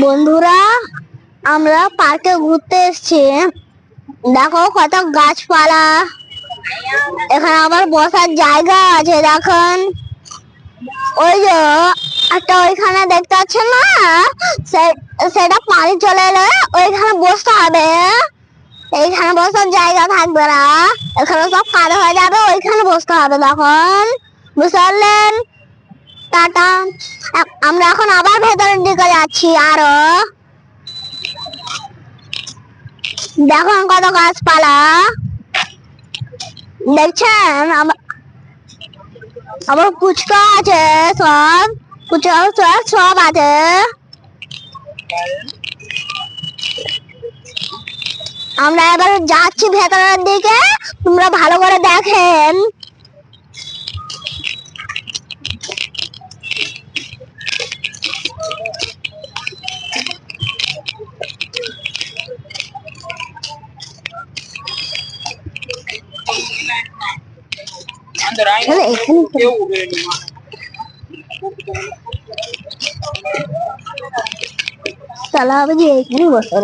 বন্ধুরা, আমরা পার্কে ঘুরতে এসেছি। দেখো কত গাছপালা, এখানে আবার বসার জায়গা আছে। দেখুন ওই যে একটা ওইখানে দেখতে পাচ্ছেন না, সেটা পানি চলে এলে ওইখানে বসতে হবে। এইখানে বসার জায়গা থাকবে না, এখানে সব কাদা হয়ে যাবে, ওইখানে বসতে হবে। দেখুন, বুঝতে পারলেন? টাটা। আমরা এখন আবার ভেতরের দিকে যাচ্ছি। আরো দেখুন কত গাছপালা দেখছেন। আবার ফুচকা আছে, সব ফুচকা সব আছে। আমরা এবার যাচ্ছি ভেতরের দিকে, তোমরা ভালো করে দেখেন। তাহলে হবে যে এইখানে বসে,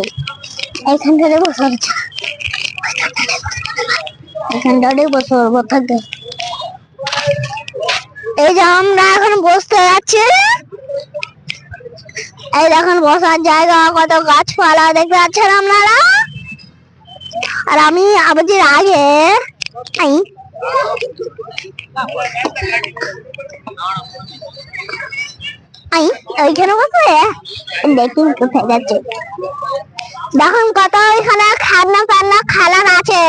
এইখানটাতে বসে, এখানটাতে বসে থাকে। এই যে আমরা এখন বসতে যাচ্ছি, এই দেখুন বসার জায়গা, কত গাছপালা দেখতে পাচ্ছেন আপনারা। আর আমি আবাজির আগে ওইখানে বসে দেখুন কোথায় যাচ্ছে। দেখুন কত ওইখানে খেলনা ফেলনা খেলার আছে,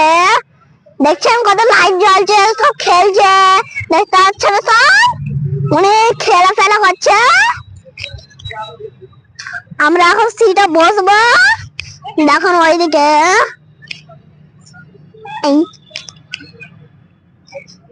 দেখছেন কত লাইট জ্বলছে, সব খেলছে, দেখতে পাচ্ছেন সব অনেক খেলা ফেলা করছে। আমরা এখন সিটে বসবো, দেখুন ওইদিকে।